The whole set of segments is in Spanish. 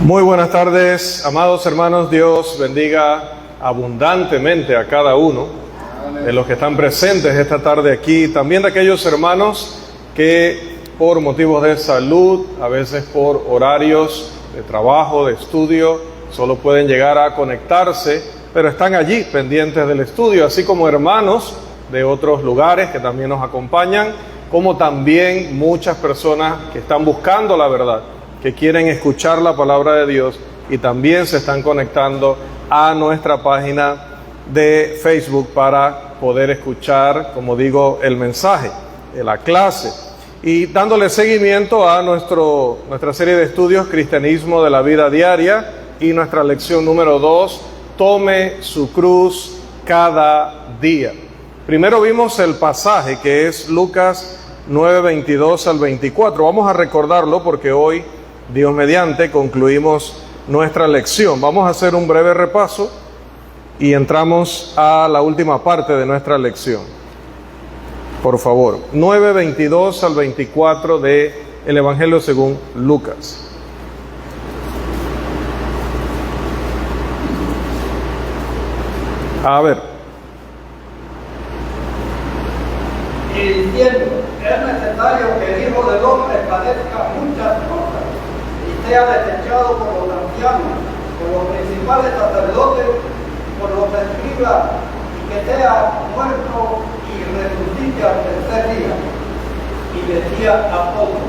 Muy buenas tardes, amados hermanos. Dios bendiga abundantemente a cada uno de los que están presentes esta tarde aquí, también de aquellos hermanos que por motivos de salud, a veces por horarios de trabajo, de estudio, solo pueden llegar a conectarse, pero están allí pendientes del estudio, así como hermanos de otros lugares que también nos acompañan, como también muchas personas que están buscando la verdad, que quieren escuchar la palabra de Dios y también se están conectando a nuestra página de Facebook para poder escuchar, como digo, el mensaje de la clase y dándole seguimiento a nuestra serie de estudios Cristianismo de la Vida Diaria y nuestra lección número 2, Tome su cruz cada día. Primero vimos el pasaje que es Lucas 9:22 al 24. Vamos a recordarlo porque hoy, Dios mediante, concluimos nuestra lección. Vamos a hacer un breve repaso y entramos a la última parte de nuestra lección. Por favor, 9:22 al 24 de el Evangelio según Lucas. A ver. Y diciendo, es necesario que el Hijo del Hombre padezca muchas cosas y sea desechado por los ancianos, por los principales sacerdotes, por los escribas, y que sea muerto y resucite al tercer día. Y decía a todos,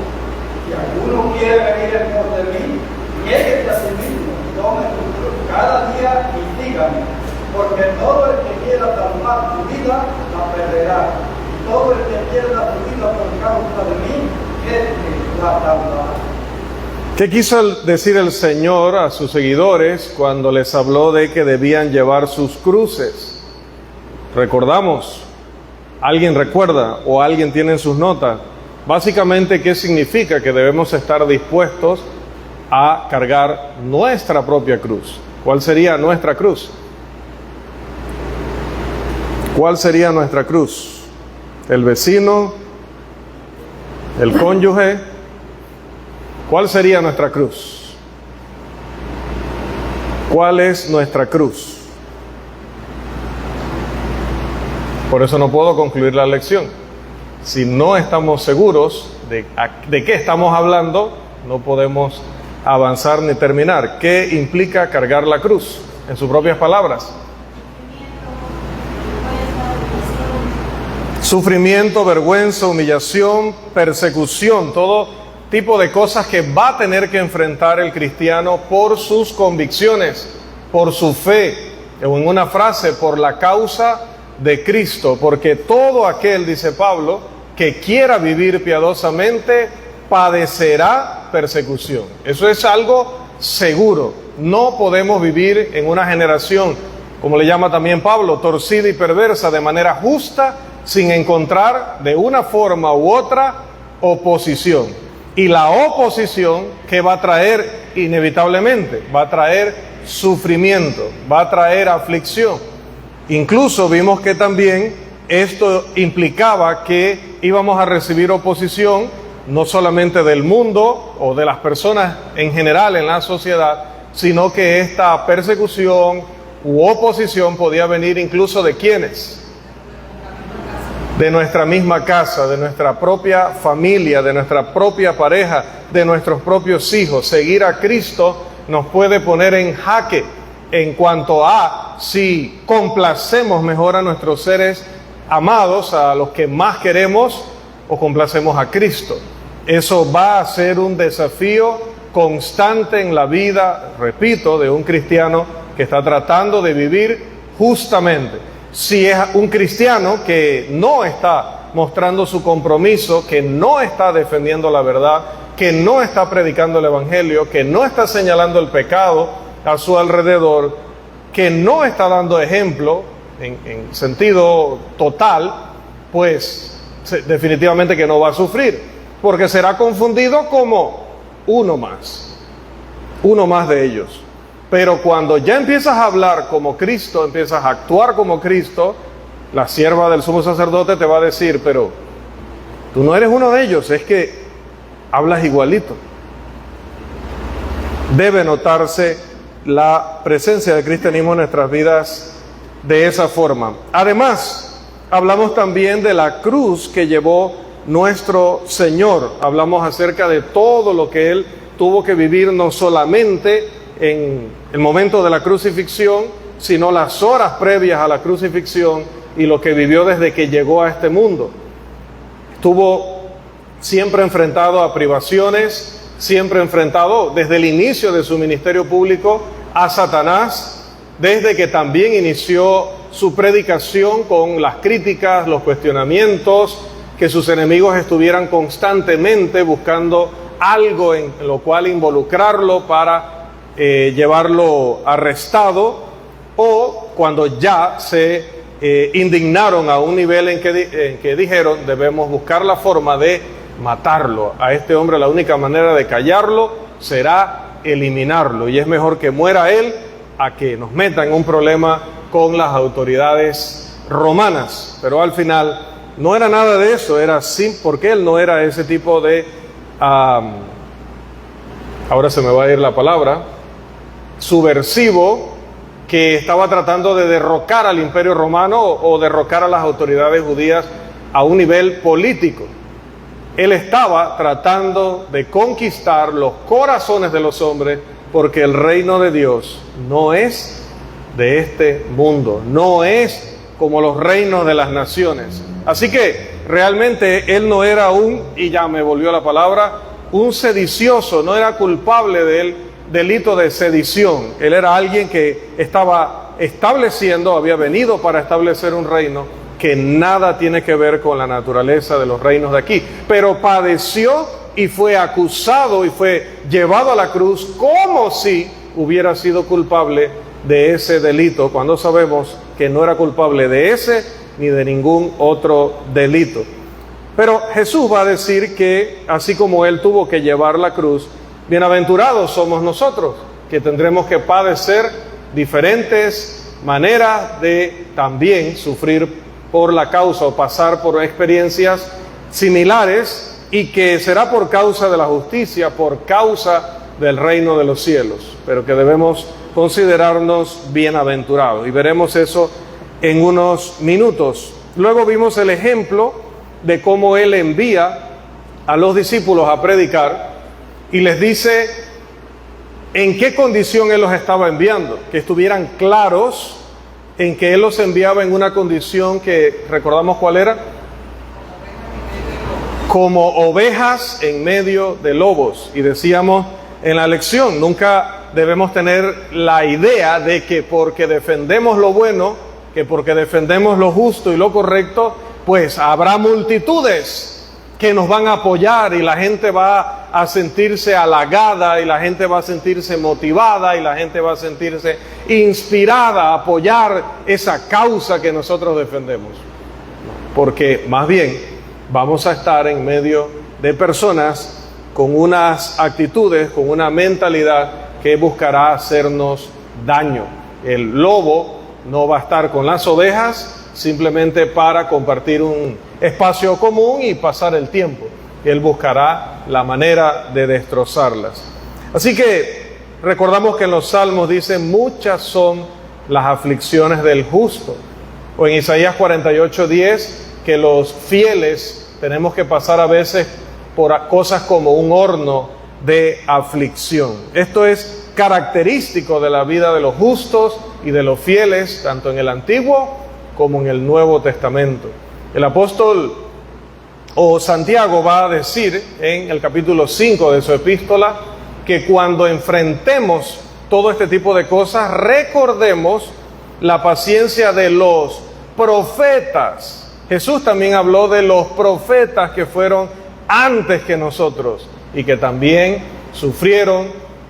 si alguno quiere venir en pos de mí, niéguese a sí mismo, tome su cruz cada día y sígame, porque todo el que quiera salvar su vida la perderá. Todo el que pierda su vida por causa de mí, la salvará. ¿Qué quiso decir el Señor a sus seguidores cuando les habló de que debían llevar sus cruces? Recordamos, ¿alguien recuerda o alguien tiene en sus notas? Básicamente, ¿qué significa? Que debemos estar dispuestos a cargar nuestra propia cruz. ¿Cuál sería nuestra cruz? ¿Cuál sería nuestra cruz? ¿El vecino? ¿El cónyuge? ¿Cuál sería nuestra cruz? ¿Cuál es nuestra cruz? Por eso no puedo concluir la lección. Si no estamos seguros de qué estamos hablando, no podemos avanzar ni terminar. ¿Qué implica cargar la cruz? En sus propias palabras. Sufrimiento, vergüenza, humillación, persecución, todo tipo de cosas que va a tener que enfrentar el cristiano por sus convicciones, por su fe, o en una frase, por la causa de Cristo, porque todo aquel, dice Pablo, que quiera vivir piadosamente, padecerá persecución. Eso es algo seguro. No podemos vivir en una generación, como le llama también Pablo, torcida y perversa, de manera justa, sin encontrar de una forma u otra oposición. Y la oposición, ¿qué va a traer inevitablemente? Va a traer sufrimiento, va a traer aflicción. Incluso vimos que también esto implicaba que íbamos a recibir oposición, no solamente del mundo o de las personas en general en la sociedad, sino que esta persecución u oposición podía venir incluso de ¿quiénes? De nuestra misma casa, de nuestra propia familia, de nuestra propia pareja, de nuestros propios hijos. Seguir a Cristo nos puede poner en jaque en cuanto a si complacemos mejor a nuestros seres amados, a los que más queremos, o complacemos a Cristo. Eso va a ser un desafío constante en la vida, repito, de un cristiano que está tratando de vivir justamente. Si es un cristiano que no está mostrando su compromiso, que no está defendiendo la verdad, que no está predicando el evangelio, que no está señalando el pecado a su alrededor, que no está dando ejemplo en sentido total, pues definitivamente que no va a sufrir, porque será confundido como uno más de ellos. Pero cuando ya empiezas a hablar como Cristo, empiezas a actuar como Cristo, la sierva del sumo sacerdote te va a decir, pero Tú no eres uno de ellos, es que hablas igualito. Debe notarse la presencia del cristianismo en nuestras vidas de esa forma. Además, hablamos también de la cruz que llevó nuestro Señor. Hablamos acerca de todo lo que Él tuvo que vivir, no solamente en el momento de la crucifixión, sino las horas previas a la crucifixión y lo que vivió desde que llegó a este mundo. Estuvo siempre enfrentado a privaciones, siempre enfrentado desde el inicio de su ministerio público a Satanás, desde que también inició su predicación con las críticas, los cuestionamientos, que sus enemigos estuvieran constantemente buscando algo en lo cual involucrarlo para llevarlo arrestado, o cuando ya se indignaron a un nivel en que dijeron: debemos buscar la forma de matarlo. A este hombre la única manera de callarlo será eliminarlo, y es mejor que muera él a que nos metan en un problema con las autoridades romanas. Pero al final no era nada de eso, era sí, porque él no era ese tipo de, ahora se me va a ir la palabra, subversivo, que estaba tratando de derrocar al imperio romano o derrocar a las autoridades judías a un nivel político. Él estaba tratando de conquistar los corazones de los hombres, porque el reino de Dios no es de este mundo, no es como los reinos de las naciones. Así que realmente él no era y ya me volvió la palabra, un sedicioso, no era culpable del delito de sedición. Él era alguien que estaba estableciendo, había venido para establecer un reino que nada tiene que ver con la naturaleza de los reinos de aquí. Pero padeció y fue acusado y fue llevado a la cruz como si hubiera sido culpable de ese delito, cuando sabemos que no era culpable de ese ni de ningún otro delito. Pero Jesús va a decir que así como Él tuvo que llevar la cruz, bienaventurados somos nosotros, que tendremos que padecer diferentes maneras de también sufrir por la causa o pasar por experiencias similares, y que será por causa de la justicia, por causa del reino de los cielos, pero que debemos considerarnos bienaventurados, y veremos eso en unos minutos. Luego vimos el ejemplo de cómo Él envía a los discípulos a predicar y les dice en qué condición Él los estaba enviando, que estuvieran claros en que Él los enviaba en una condición que, ¿recordamos cuál era? Como ovejas en medio de lobos. Y decíamos en la lección, nunca debemos tener la idea de que porque defendemos lo bueno, que porque defendemos lo justo y lo correcto, pues habrá multitudes que nos van a apoyar y la gente va a sentirse halagada y la gente va a sentirse motivada y la gente va a sentirse inspirada a apoyar esa causa que nosotros defendemos. Porque más bien vamos a estar en medio de personas con unas actitudes, con una mentalidad que buscará hacernos daño. El lobo no va a estar con las ovejas simplemente para compartir un espacio común y pasar el tiempo. Él buscará la manera de destrozarlas. Así que recordamos que en los Salmos dice: muchas son las aflicciones del justo. O en Isaías 48:10, que los fieles tenemos que pasar a veces por cosas como un horno de aflicción. Esto es característico de la vida de los justos y de los fieles, tanto en el Antiguo como en el Nuevo Testamento. El apóstol Santiago va a decir en el capítulo 5 de su epístola que cuando enfrentemos todo este tipo de cosas, recordemos la paciencia de los profetas. Jesús también habló de los profetas que fueron antes que nosotros y que también sufrieron,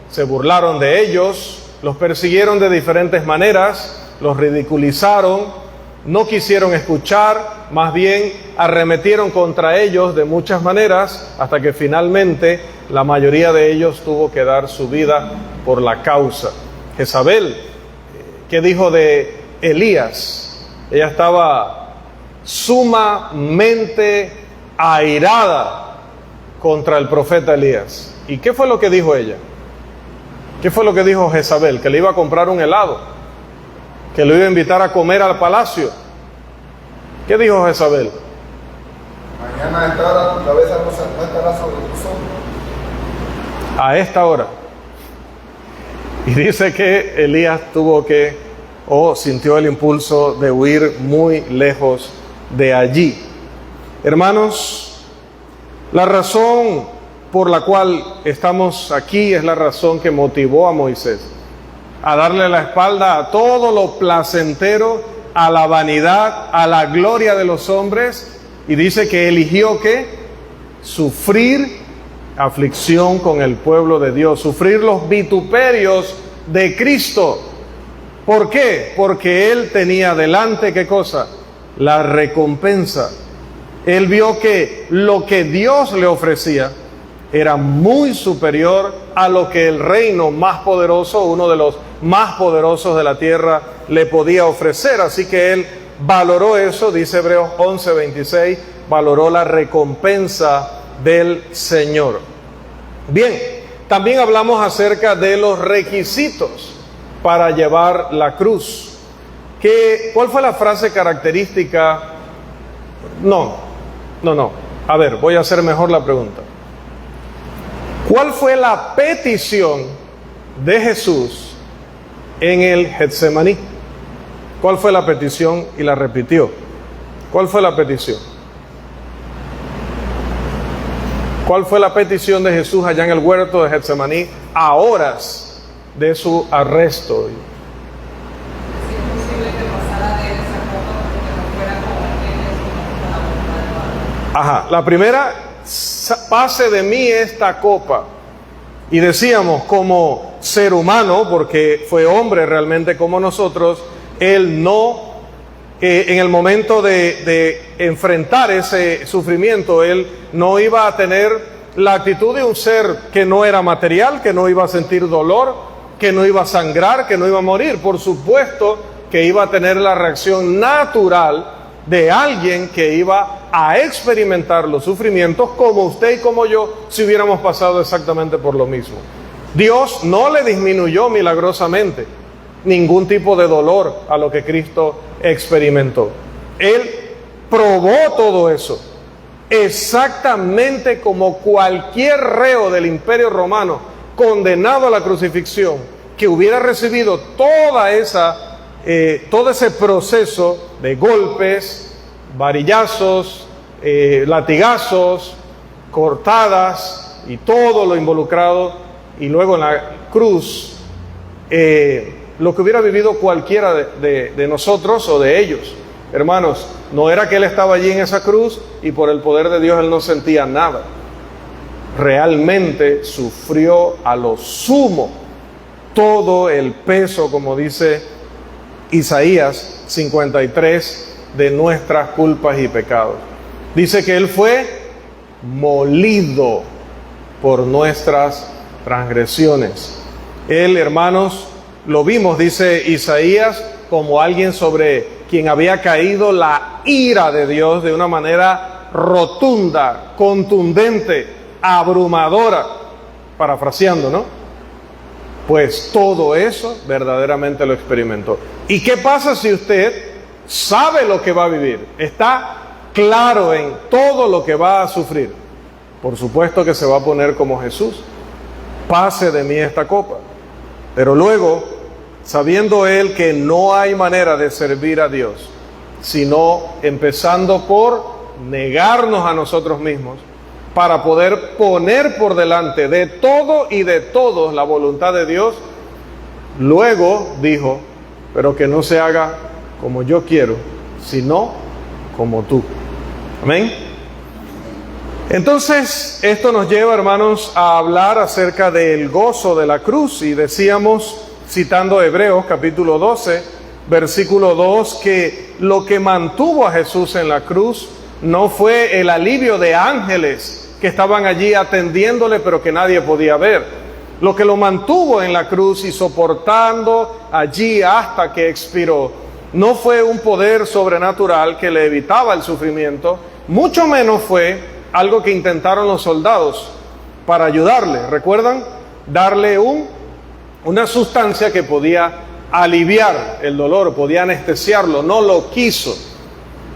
se burlaron de ellos, los persiguieron de diferentes maneras, los ridiculizaron, no quisieron escuchar, más bien arremetieron contra ellos de muchas maneras, hasta que finalmente la mayoría de ellos tuvo que dar su vida por la causa. Jezabel, ¿qué dijo de Elías? Ella estaba sumamente airada contra el profeta Elías. ¿Y qué fue lo que dijo ella? ¿Qué fue lo que dijo Jezabel? Que le iba a comprar un helado, que lo iba a invitar a comer al palacio. ¿Qué dijo Jezabel? Mañana a esta hora tu cabeza no estará sobre tus hombros. A esta hora. Y dice que Elías sintió el impulso de huir muy lejos de allí. Hermanos, la razón por la cual estamos aquí es la razón que motivó a Moisés a darle la espalda a todo lo placentero, a la vanidad, a la gloria de los hombres, y dice que eligió ¿qué? Sufrir aflicción con el pueblo de Dios, sufrir los vituperios de Cristo. ¿Por qué? Porque él tenía delante, ¿qué cosa? La recompensa. Él vio que lo que Dios le ofrecía era muy superior a lo que el reino más poderoso, uno de los más poderosos de la tierra, le podía ofrecer. Así que él valoró eso, dice Hebreos 11:26, valoró la recompensa del Señor. Bien, también hablamos acerca de los requisitos para llevar la cruz. ¿Cuál fue la frase característica? No. A ver, voy a hacer mejor la pregunta. ¿Cuál fue la petición de Jesús en el Getsemaní? ¿Cuál fue la petición? Y la repitió. ¿Cuál fue la petición? ¿Cuál fue la petición de Jesús allá en el huerto de Getsemaní a horas de su arresto? La primera, pase de mí esta copa. Y decíamos, como ser humano, porque fue hombre realmente como nosotros, él no, en el momento de enfrentar ese sufrimiento, él no iba a tener la actitud de un ser que no era material, que no iba a sentir dolor, que no iba a sangrar, que no iba a morir. Por supuesto que iba a tener la reacción natural de alguien que iba a experimentar los sufrimientos como usted y como yo, si hubiéramos pasado exactamente por lo mismo. Dios no le disminuyó milagrosamente ningún tipo de dolor a lo que Cristo experimentó. Él probó todo eso exactamente como cualquier reo del Imperio Romano condenado a la crucifixión, que hubiera recibido todo ese proceso de golpes, varillazos, latigazos, cortadas y todo lo involucrado, y luego en la cruz, lo que hubiera vivido cualquiera de nosotros o de ellos. Hermanos, no era que él estaba allí en esa cruz y por el poder de Dios él no sentía nada. Realmente sufrió a lo sumo todo el peso, como dice Isaías 53, de nuestras culpas y pecados. Dice que él fue molido por nuestras transgresiones. Él, hermanos, lo vimos, dice Isaías, como alguien sobre quien había caído la ira de Dios de una manera rotunda, contundente, abrumadora, parafraseando, ¿no? Pues todo eso verdaderamente lo experimentó. ¿Y qué pasa si usted sabe lo que va a vivir? Está claro en todo lo que va a sufrir. Por supuesto que se va a poner como Jesús. Pase de mí esta copa. Pero luego, sabiendo él que no hay manera de servir a Dios, sino empezando por negarnos a nosotros mismos, para poder poner por delante de todo y de todos la voluntad de Dios, luego dijo, pero que no se haga como yo quiero, sino como tú. Amén. Entonces, esto nos lleva, hermanos, a hablar acerca del gozo de la cruz. Y decíamos, citando Hebreos capítulo 12, versículo 2, que lo que mantuvo a Jesús en la cruz no fue el alivio de ángeles que estaban allí atendiéndole, pero que nadie podía ver. Lo que lo mantuvo en la cruz y soportando allí hasta que expiró no fue un poder sobrenatural que le evitaba el sufrimiento, mucho menos fue algo que intentaron los soldados para ayudarle. ¿Recuerdan? Darle una sustancia que podía aliviar el dolor, podía anestesiarlo. No lo quiso.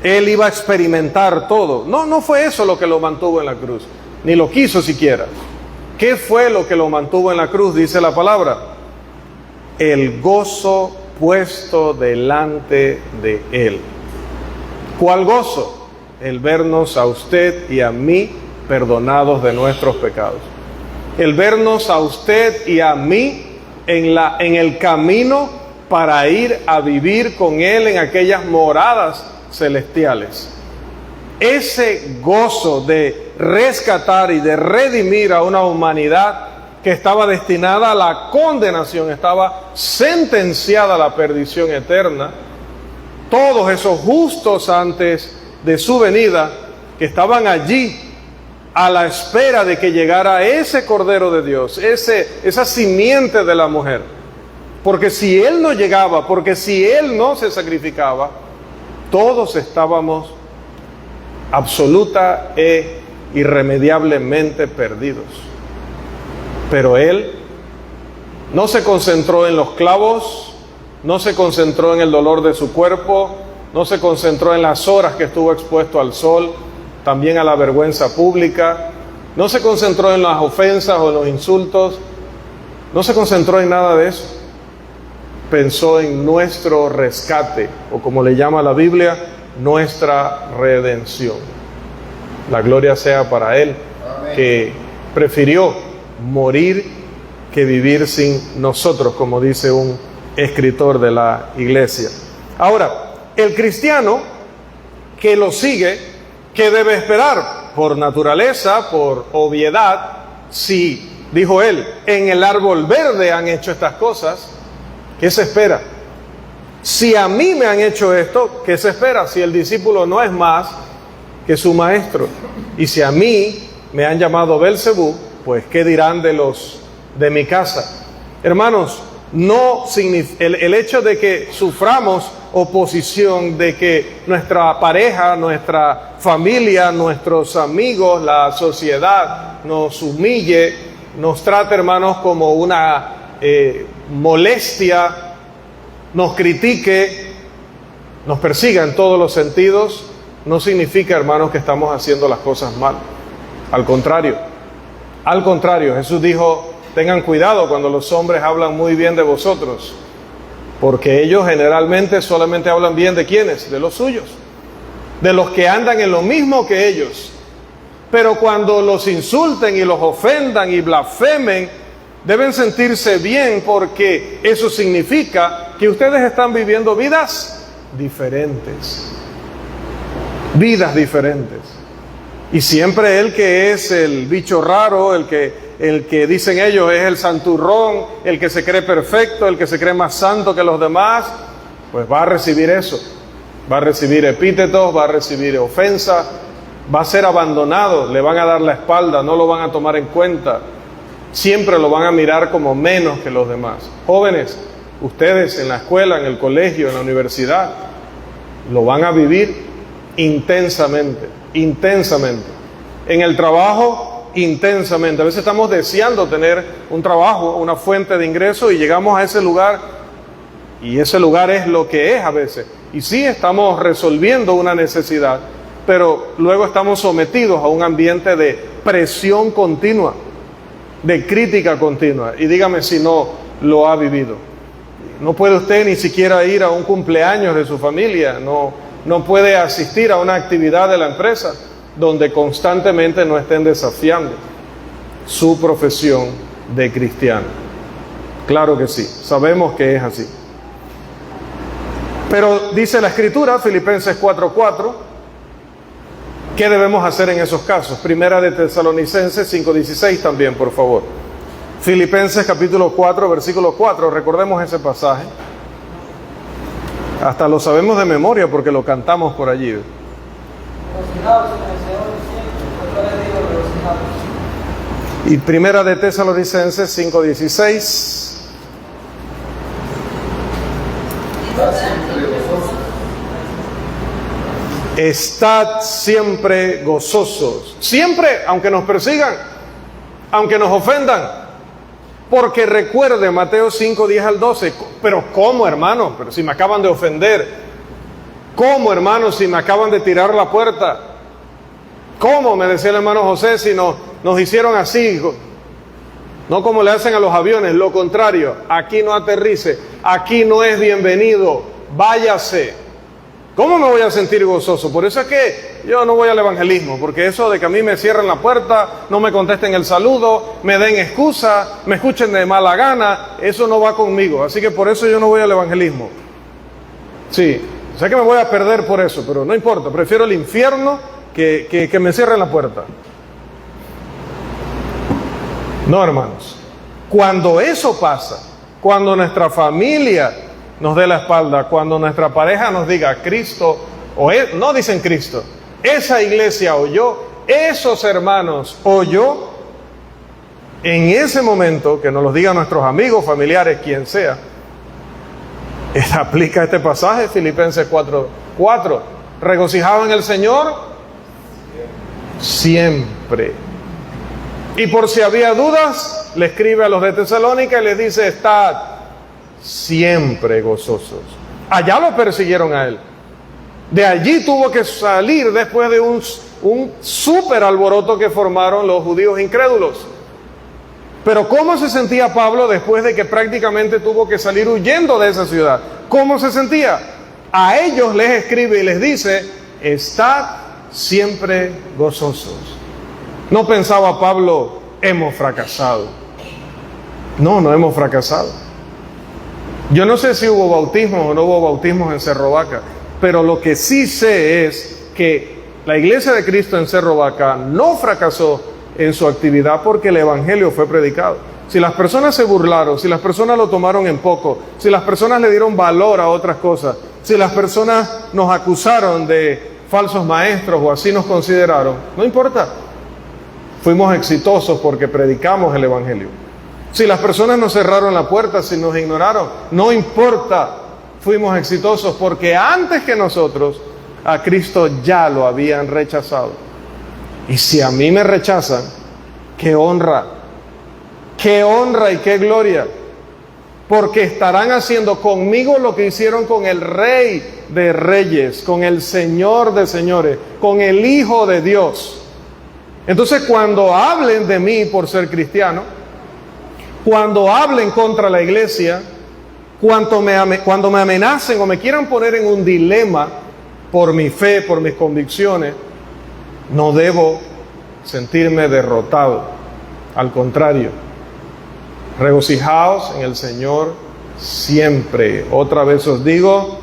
Él iba a experimentar todo. No fue eso lo que lo mantuvo en la cruz, ni lo quiso siquiera. ¿Qué fue lo que lo mantuvo en la cruz? Dice la palabra: el gozo puesto delante de él. ¿Cuál gozo? El vernos a usted y a mí perdonados de nuestros pecados. El vernos a usted y a mí en el camino para ir a vivir con él en aquellas moradas celestiales. Ese gozo de rescatar y de redimir a una humanidad que estaba destinada a la condenación, estaba sentenciada a la perdición eterna. Todos esos justos antes de su venida, que estaban allí a la espera de que llegara ese Cordero de Dios, esa simiente de la mujer. Porque si Él no llegaba, porque si Él no se sacrificaba, todos estábamos absoluta e irremediablemente perdidos. Pero Él no se concentró en los clavos, no se concentró en el dolor de su cuerpo, no se concentró en las horas que estuvo expuesto al sol, también a la vergüenza pública, no se concentró en las ofensas o en los insultos, no se concentró en nada de eso. Pensó en nuestro rescate, o como le llama la Biblia, nuestra redención. La gloria sea para Él, que prefirió morir que vivir sin nosotros, como dice un escritor de la iglesia. Ahora, el cristiano que lo sigue, ¿qué debe esperar? Por naturaleza, por obviedad, si, dijo él, en el árbol verde han hecho estas cosas, ¿qué se espera? Si a mí me han hecho esto, ¿qué se espera? Si el discípulo no es más que su maestro. Y si a mí me han llamado Belcebú, pues ¿qué dirán de mi casa? Hermanos, no el hecho de que suframos oposición, de que nuestra pareja, nuestra familia, nuestros amigos, la sociedad nos humille, nos trate, hermanos, como una molestia, nos critique, nos persiga en todos los sentidos, no significa, hermanos, que estamos haciendo las cosas mal. Al contrario, Jesús dijo: tengan cuidado cuando los hombres hablan muy bien de vosotros, porque ellos generalmente solamente hablan bien de ¿quiénes? De los suyos, de los que andan en lo mismo que ellos. Pero cuando los insulten y los ofendan y blasfemen, deben sentirse bien, porque eso significa que ustedes están viviendo vidas diferentes. Vidas diferentes. Y siempre el que es el bicho raro, el que dicen ellos es el santurrón, el que se cree perfecto, el que se cree más santo que los demás, pues va a recibir eso. Va a recibir epítetos, va a recibir ofensa, va a ser abandonado, le van a dar la espalda, no lo van a tomar en cuenta. Siempre lo van a mirar como menos que los demás. Jóvenes, ustedes en la escuela, en el colegio, en la universidad, lo van a vivir intensamente. En el trabajo, intensamente. A veces estamos deseando tener un trabajo, una fuente de ingreso, y llegamos a ese lugar, y ese lugar es lo que es a veces. Y sí, estamos resolviendo una necesidad, pero luego estamos sometidos a un ambiente de presión continua, de crítica continua. Y dígame si no lo ha vivido. No puede usted ni siquiera ir a un cumpleaños de su familia, no puede asistir a una actividad de la empresa donde constantemente no estén desafiando su profesión de cristiano. Claro que sí, sabemos que es así. Pero dice la Escritura, Filipenses 4:4, ¿qué debemos hacer en esos casos? Primera de Tesalonicenses 5:16 también, por favor. Filipenses capítulo 4, versículo 4, recordemos ese pasaje. Hasta lo sabemos de memoria porque lo cantamos por allí. Y Primera de Tesalonicenses 5:16. Paz entre vosotros Estad siempre gozosos. Siempre, aunque nos persigan, aunque nos ofendan. Porque recuerde Mateo 5, 10 al 12. Pero ¿cómo, hermano? Pero si me acaban de ofender. ¿Cómo, hermano? Si me acaban de tirar la puerta. ¿Cómo? Me decía el hermano José, si nos hicieron así. No como le hacen a los aviones, lo contrario. Aquí no aterrice, aquí no es bienvenido, váyase. ¿Cómo me voy a sentir gozoso? Por eso es que yo no voy al evangelismo, porque eso de que a mí me cierren la puerta, no me contesten el saludo, me den excusa, me escuchen de mala gana, eso no va conmigo. Así que por eso yo no voy al evangelismo. Sí, sé que me voy a perder por eso, pero no importa, prefiero el infierno que me cierren la puerta. No, hermanos, cuando eso pasa, cuando nuestra familia nos dé la espalda, cuando nuestra pareja nos diga Cristo, no dicen Cristo, esa iglesia o yo, esos hermanos o yo, en ese momento, que nos lo digan nuestros amigos, familiares, quien sea, aplica este pasaje, Filipenses 4:4, regocijado en el Señor siempre. Y por si había dudas, le escribe a los de Tesalónica y les dice, estad siempre gozosos. Allá lo persiguieron a él. De allí tuvo que salir después de un súper alboroto que formaron los judíos incrédulos. Pero ¿cómo se sentía Pablo después de que prácticamente tuvo que salir huyendo de esa ciudad? ¿Cómo se sentía? A ellos les escribe y les dice, estad siempre gozosos. No pensaba Pablo, hemos fracasado. No hemos fracasado. Yo no sé si hubo bautismos o no hubo bautismos en Cerro Vaca, pero lo que sí sé es que la Iglesia de Cristo en Cerro Vaca no fracasó en su actividad porque el Evangelio fue predicado. Si las personas se burlaron, si las personas lo tomaron en poco, si las personas le dieron valor a otras cosas, si las personas nos acusaron de falsos maestros o así nos consideraron, no importa. Fuimos exitosos porque predicamos el Evangelio. Si las personas nos cerraron la puerta, si nos ignoraron, no importa. Fuimos exitosos porque antes que nosotros a Cristo ya lo habían rechazado. Y si a mí me rechazan, qué honra y qué gloria. Porque estarán haciendo conmigo lo que hicieron con el Rey de Reyes, con el Señor de Señores, con el Hijo de Dios. Entonces, cuando hablen de mí por ser cristiano, cuando hablen contra la iglesia, cuando me amenacen o me quieran poner en un dilema por mi fe, por mis convicciones, no debo sentirme derrotado. Al contrario, regocijaos en el Señor siempre. Otra vez os digo,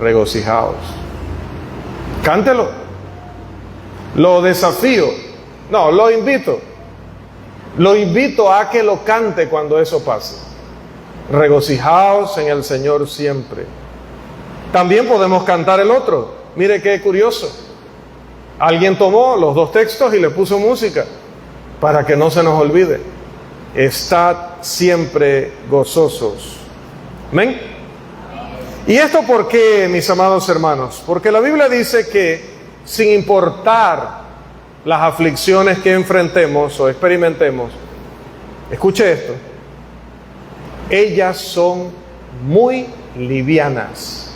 regocijaos. Cántelo. Lo desafío, lo invito. Lo invito a que lo cante cuando eso pase. Regocijaos en el Señor siempre. También podemos cantar el otro. Mire qué curioso. Alguien tomó los dos textos y le puso música para que no se nos olvide. Estad siempre gozosos. ¿Amén? ¿Y esto por qué, mis amados hermanos? Porque la Biblia dice que sin importar las aflicciones que enfrentemos o experimentemos, escuche esto, ellas son muy livianas.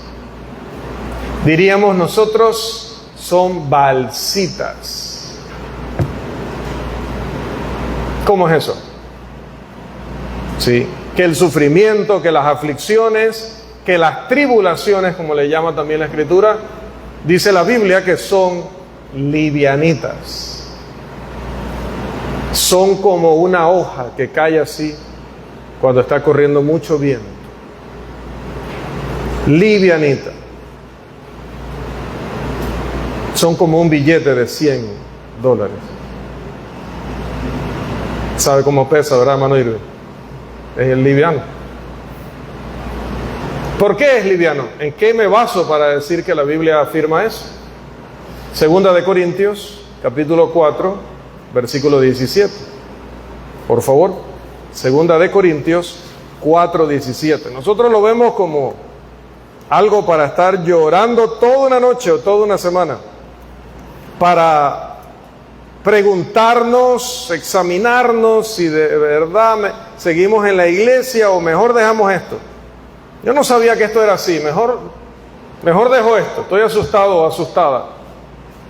Diríamos nosotros, son balsitas. ¿Cómo es eso? Sí, que el sufrimiento, que las aflicciones, que las tribulaciones, como le llama también la Escritura, dice la Biblia que son livianitas. Son como una hoja que cae así cuando está corriendo mucho viento. Livianita. Son como un billete de $100. ¿Sabe cómo pesa, verdad, hermano Irving? Es el liviano. ¿Por qué es liviano? ¿En qué me baso para decir que la Biblia afirma eso? Segunda de Corintios, capítulo 4, versículo 17. Por favor, Segunda de Corintios 4, 17. Nosotros lo vemos como algo para estar llorando toda una noche o toda una semana, para preguntarnos, examinarnos si de verdad seguimos en la iglesia o mejor dejamos esto. Yo no sabía que esto era así, mejor dejo esto, estoy asustado o asustada.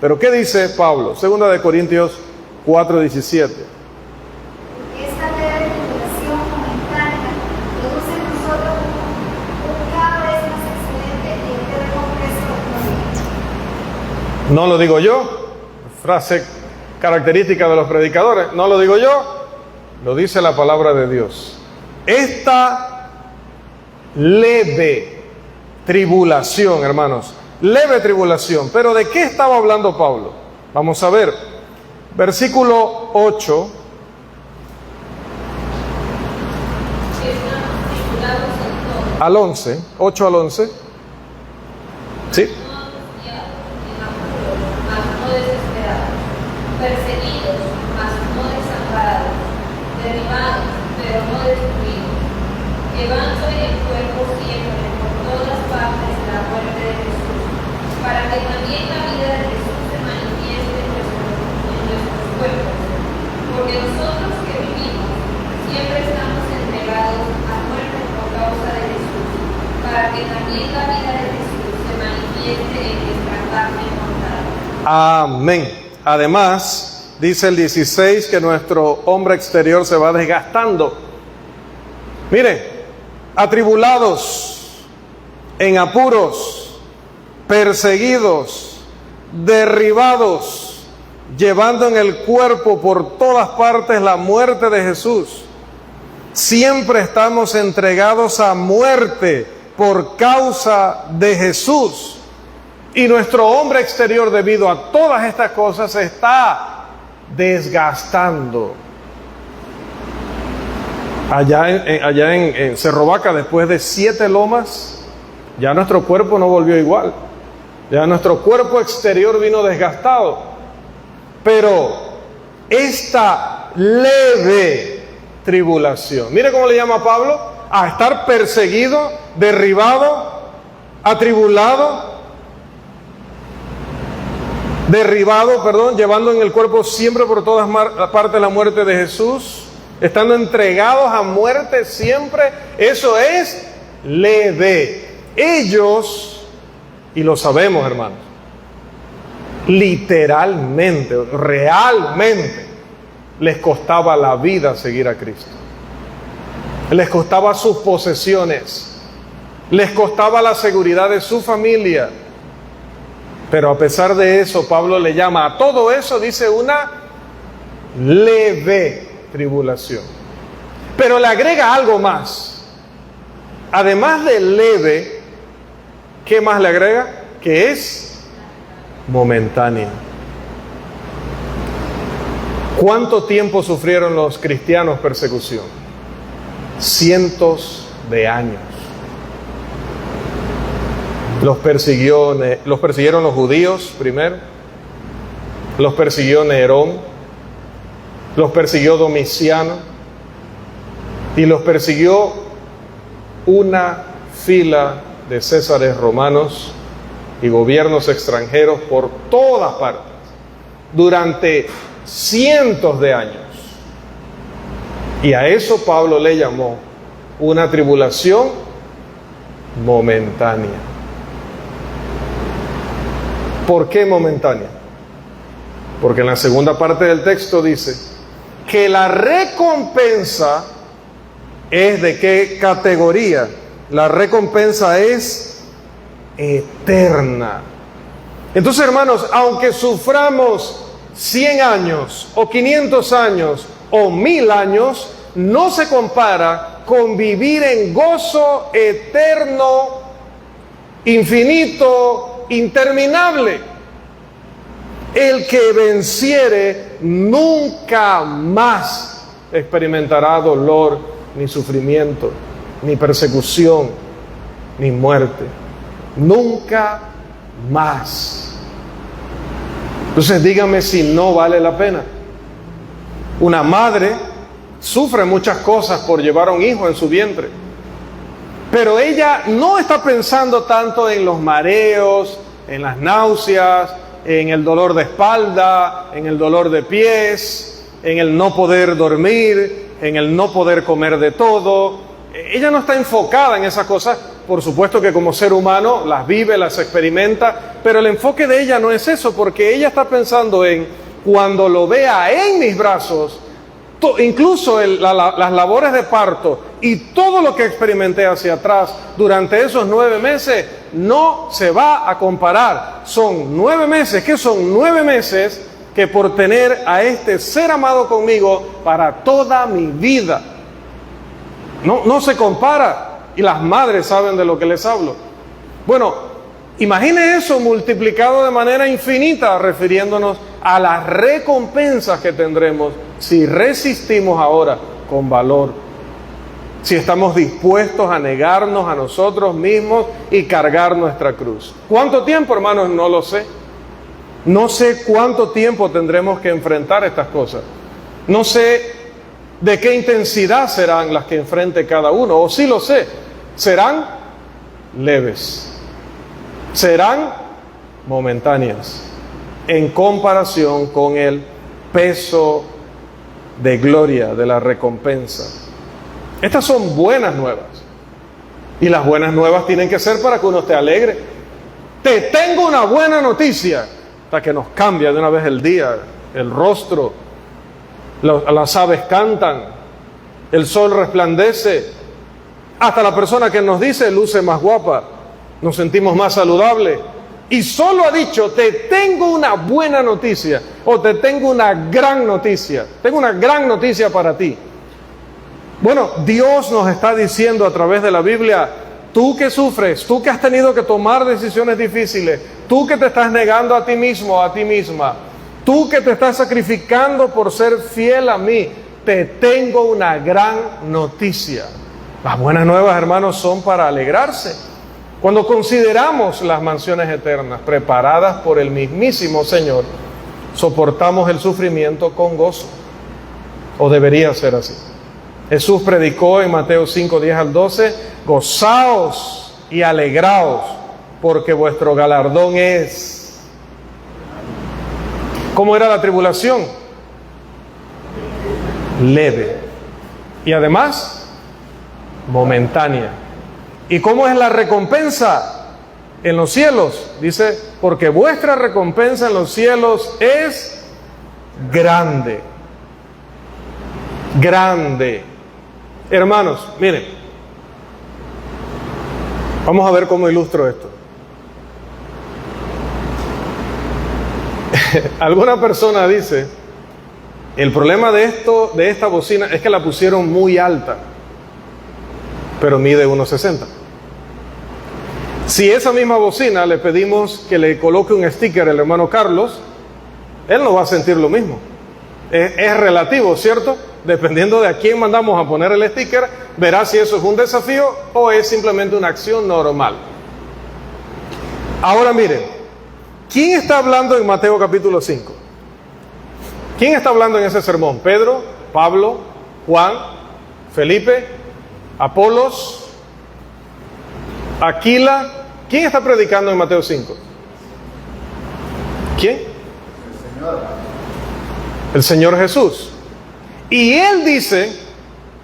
Pero ¿qué dice Pablo? 2 Corintios 4:17. Esta leve tribulación momentánea produce en nosotros un cada vez más excelente y eterno peso de gloria. No lo digo yo, frase característica de los predicadores, no lo digo yo, lo dice la palabra de Dios. Esta leve tribulación, hermanos, leve tribulación. ¿Pero de qué estaba hablando Pablo? Vamos a ver, versículo 8. Al 11, 8 al 11. Sí. Perseguidos, mas no desamparados, derribados, pero no destruidos, llevando en el cuerpo siempre por todas partes la muerte de Jesús, para que también la vida de Jesús se manifieste en nuestros cuerpos, porque nosotros que vivimos siempre estamos entregados a muerte por causa de Jesús, para que también la vida de Jesús se manifieste en nuestra carne mortal. Amén. Además, dice el 16 que nuestro hombre exterior se va desgastando. Mire, atribulados, en apuros, perseguidos, derribados, llevando en el cuerpo por todas partes la muerte de Jesús. Siempre estamos entregados a muerte por causa de Jesús. Y nuestro hombre exterior, debido a todas estas cosas, se está desgastando. Allá en Cerro Vaca, después de 7 lomas, ya nuestro cuerpo no volvió igual. Ya nuestro cuerpo exterior vino desgastado. Pero esta leve tribulación, mire cómo le llama Pablo, a estar perseguido, derribado, atribulado, llevando en el cuerpo siempre por todas partes la muerte de Jesús, estando entregados a muerte siempre. Eso es leve. Ellos, y lo sabemos, hermanos, literalmente, realmente, les costaba la vida seguir a Cristo. Les costaba sus posesiones, les costaba la seguridad de su familia. Pero a pesar de eso, Pablo le llama a todo eso, dice, una leve tribulación. Pero le agrega algo más. Además de leve, ¿qué más le agrega? Que es momentánea. ¿Cuánto tiempo sufrieron los cristianos persecución? Cientos de años. Los persiguieron los judíos primero, los persiguió Nerón, los persiguió Domiciano y los persiguió una fila de césares romanos y gobiernos extranjeros por todas partes durante cientos de años. Y a eso Pablo le llamó una tribulación momentánea. ¿Por qué momentánea? Porque en la segunda parte del texto dice que la recompensa es ¿de qué categoría? La recompensa es eterna. Entonces, hermanos, aunque suframos 100 años o 500 años o 1000 años, no se compara con vivir en gozo eterno, infinito, interminable. El que venciere nunca más experimentará dolor, ni sufrimiento, ni persecución, ni muerte. Nunca más. Entonces dígame si no vale la pena. Una madre sufre muchas cosas por llevar a un hijo en su vientre, Pero ella no está pensando tanto en los mareos, en las náuseas, en el dolor de espalda, en el dolor de pies, en el no poder dormir, en el no poder comer de todo. Ella no está enfocada en esas cosas. Por supuesto que como ser humano las vive, las experimenta, pero el enfoque de ella no es eso, porque ella está pensando en cuando lo vea en mis brazos, incluso las labores de parto y todo lo que experimenté hacia atrás durante esos 9 meses no se va a comparar. Son 9 meses, ¿qué son 9 meses? Que por tener a este ser amado conmigo para toda mi vida. No se compara. Y las madres saben de lo que les hablo. Bueno, imagine eso multiplicado de manera infinita, refiriéndonos a las recompensas que tendremos si resistimos ahora con valor. Si estamos dispuestos a negarnos a nosotros mismos y cargar nuestra cruz. ¿Cuánto tiempo, hermanos? No lo sé. No sé cuánto tiempo tendremos que enfrentar estas cosas. No sé de qué intensidad serán las que enfrente cada uno. O sí lo sé. Serán leves, serán momentáneas en comparación con el peso de gloria de la recompensa. Estas son buenas nuevas, y las buenas nuevas tienen que ser para que uno esté alegre. Te tengo una buena noticia, hasta que nos cambia de una vez el día, el rostro, las aves cantan, el sol resplandece. Hasta la persona que nos dice luce más guapa, nos sentimos más saludables. Y solo ha dicho, te tengo una buena noticia, o te tengo una gran noticia. Tengo una gran noticia para ti. Bueno, Dios nos está diciendo a través de la Biblia, tú que sufres, tú que has tenido que tomar decisiones difíciles, tú que te estás negando a ti mismo, a ti misma, tú que te estás sacrificando por ser fiel a mí, te tengo una gran noticia. Las buenas nuevas, hermanos, son para alegrarse. Cuando consideramos las mansiones eternas preparadas por el mismísimo Señor, soportamos el sufrimiento con gozo. O debería ser así. Jesús predicó en Mateo 5, 10 al 12, gozaos y alegraos, porque vuestro galardón es. ¿Cómo era la tribulación? Leve. Y además, momentánea. ¿Y cómo es la recompensa en los cielos? Dice, porque vuestra recompensa en los cielos es grande. Grande. Hermanos, miren, vamos a ver cómo ilustro esto. Alguna persona dice, el problema de esta bocina es que la pusieron muy alta, pero mide 1.60. Si esa misma bocina le pedimos que le coloque un sticker al hermano Carlos, él no va a sentir lo mismo. Es relativo, ¿cierto? Dependiendo de a quién mandamos a poner el sticker, verá si eso es un desafío o es simplemente una acción normal. Ahora miren, ¿quién está hablando en Mateo capítulo 5? ¿Quién está hablando en ese sermón? ¿Pedro? ¿Pablo? ¿Juan? ¿Felipe? ¿Apolos? ¿Aquila? ¿Quién está predicando en Mateo 5? ¿Quién? El Señor. El Señor Jesús. Y Él dice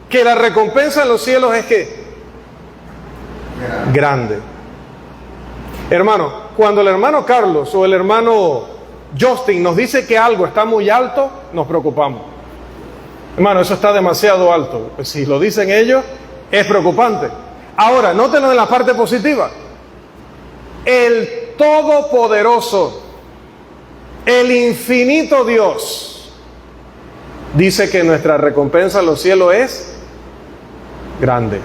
que la recompensa en los cielos es ¿qué? Grande. Hermano, cuando el hermano Carlos o el hermano Justin nos dice que algo está muy alto, nos preocupamos. Hermano, eso está demasiado alto. Pues si lo dicen ellos, es preocupante. Ahora, nótenlo en la parte positiva. El Todopoderoso, el infinito Dios, dice que nuestra recompensa en los cielos es grande.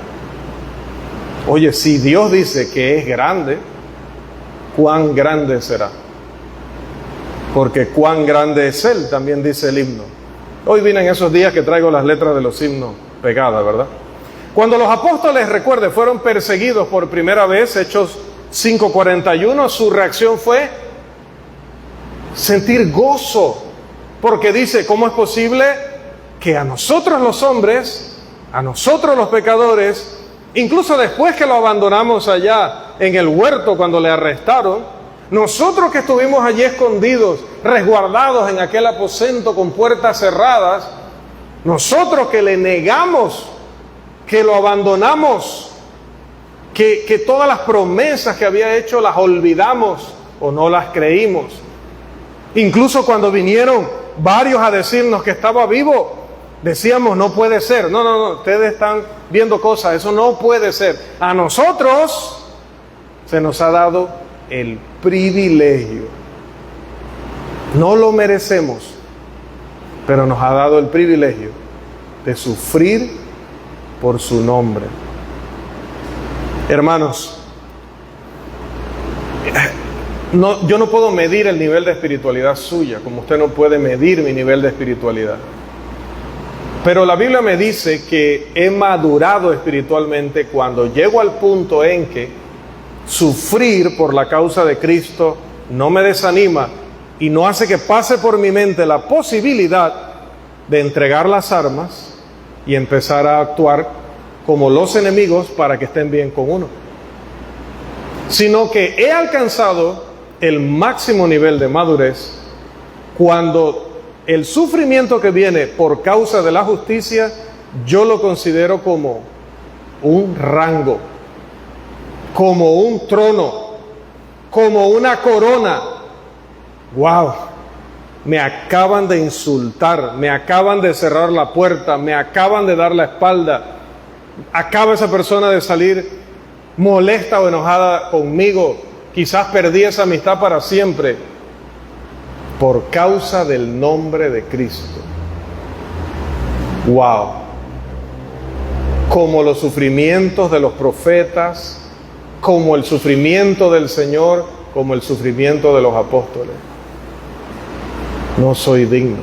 Oye, si Dios dice que es grande, ¿cuán grande será? Porque cuán grande es Él, también dice el himno. Hoy vienen esos días que traigo las letras de los himnos pegadas, ¿verdad? Cuando los apóstoles, recuerde, fueron perseguidos por primera vez, Hechos 5:41, su reacción fue sentir gozo, porque dice, ¿cómo es posible que a nosotros los hombres, a nosotros los pecadores, incluso después que lo abandonamos allá en el huerto cuando le arrestaron, nosotros que estuvimos allí escondidos, resguardados en aquel aposento con puertas cerradas, nosotros que le negamos, que lo abandonamos, que todas las promesas que había hecho las olvidamos o no las creímos. Incluso cuando vinieron varios a decirnos que estaba vivo, decíamos, no puede ser. No, ustedes están viendo cosas, eso no puede ser. A nosotros se nos ha dado el privilegio. No lo merecemos, pero nos ha dado el privilegio de sufrir por su nombre. Hermanos, yo no puedo medir el nivel de espiritualidad suya, como usted no puede medir mi nivel de espiritualidad. Pero la Biblia me dice que he madurado espiritualmente cuando llego al punto en que sufrir por la causa de Cristo no me desanima y no hace que pase por mi mente la posibilidad de entregar las armas y empezar a actuar como los enemigos para que estén bien con uno. Sino que he alcanzado el máximo nivel de madurez cuando el sufrimiento que viene por causa de la justicia, yo lo considero como un rango, como un trono, como una corona. ¡Wow! Me acaban de insultar, me acaban de cerrar la puerta, me acaban de dar la espalda. Acaba esa persona de salir molesta o enojada conmigo. Quizás perdí esa amistad para siempre por causa del nombre de Cristo. ¡Wow! Como los sufrimientos de los profetas, como el sufrimiento del Señor, como el sufrimiento de los apóstoles. No soy digno.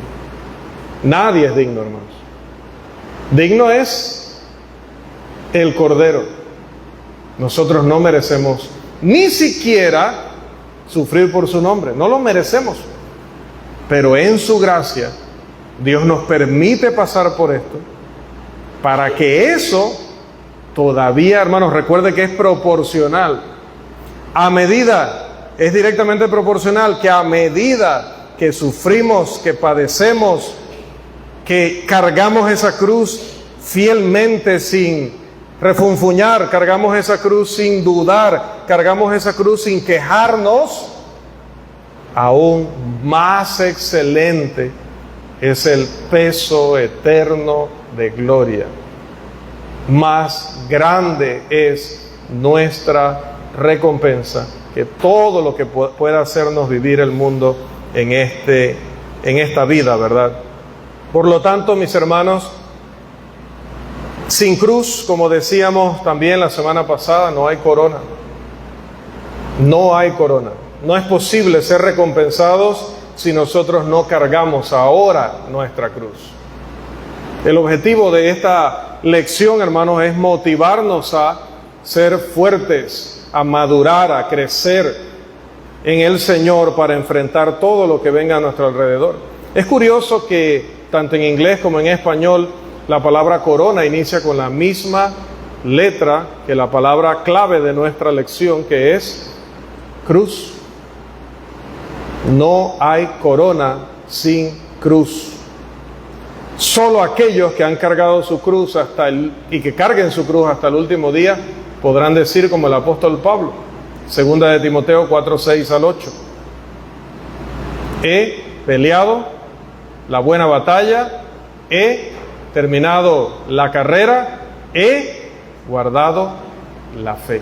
Nadie es digno, hermanos. Digno es el Cordero. Nosotros no merecemos ni siquiera sufrir por su nombre. No lo merecemos. Pero en su gracia, Dios nos permite pasar por esto para que eso todavía, hermanos, recuerde que es proporcional. A medida, es directamente proporcional que a medida que sufrimos, que padecemos, que cargamos esa cruz fielmente sin refunfuñar, cargamos esa cruz sin dudar, cargamos esa cruz sin quejarnos, aún más excelente es el peso eterno de gloria. Más grande es nuestra recompensa que todo lo que pueda hacernos vivir el mundo en esta vida, ¿verdad? Por lo tanto, mis hermanos, sin cruz, como decíamos también la semana pasada, no hay corona. No hay corona. No es posible ser recompensados si nosotros no cargamos ahora nuestra cruz. El objetivo de esta lección, hermanos, es motivarnos a ser fuertes, a madurar, a crecer en el Señor para enfrentar todo lo que venga a nuestro alrededor. Es curioso que tanto en inglés como en español la palabra corona inicia con la misma letra que la palabra clave de nuestra lección, que es cruz. No hay corona sin cruz. Solo aquellos que han cargado su cruz y que carguen su cruz hasta el último día podrán decir como el apóstol Pablo, 2 de Timoteo 4, 6 al 8. He peleado la buena batalla, he terminado la carrera, he guardado la fe.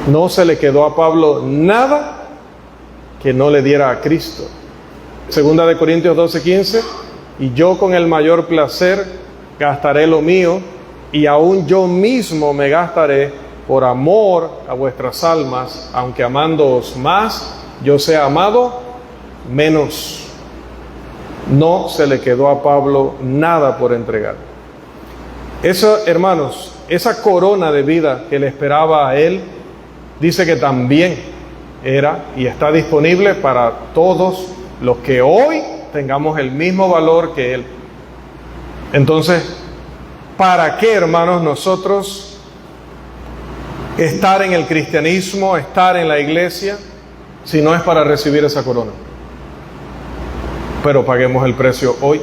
No se le quedó a Pablo nada que no le diera a Cristo. 2 de Corintios 12, 15, y yo con el mayor placer gastaré lo mío, y aún yo mismo me gastaré por amor a vuestras almas, aunque amándoos más, yo sea amado menos. No se le quedó a Pablo nada por entregar. Eso, hermanos, esa corona de vida que le esperaba a él, dice que también era y está disponible para todos los que hoy tengamos el mismo valor que él. Entonces, ¿Para qué, hermanos, nosotros estar en el cristianismo, estar en la iglesia, si no es para recibir esa corona? Pero paguemos el precio hoy.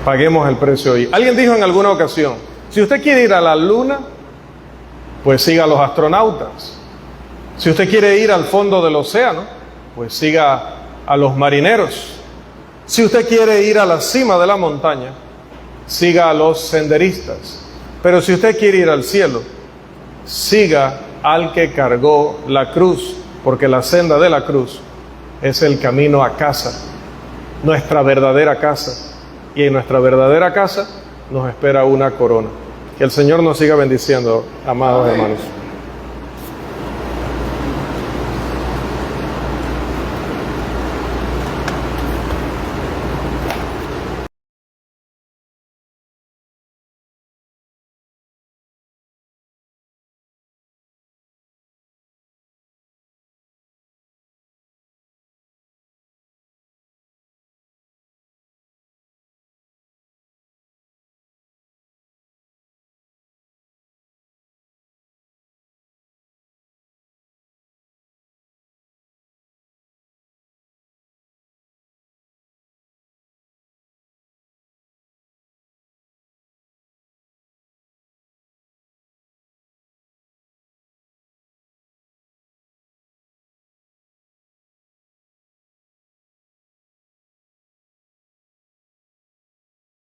Paguemos el precio hoy. Alguien dijo en alguna ocasión, si usted quiere ir a la luna, pues siga a los astronautas. Si usted quiere ir al fondo del océano, pues siga a los marineros. Si usted quiere ir a la cima de la montaña, siga a los senderistas. Pero si usted quiere ir al cielo, siga al que cargó la cruz, porque la senda de la cruz es el camino a casa, nuestra verdadera casa. Y en nuestra verdadera casa nos espera una corona. Que el Señor nos siga bendiciendo, amados hermanos.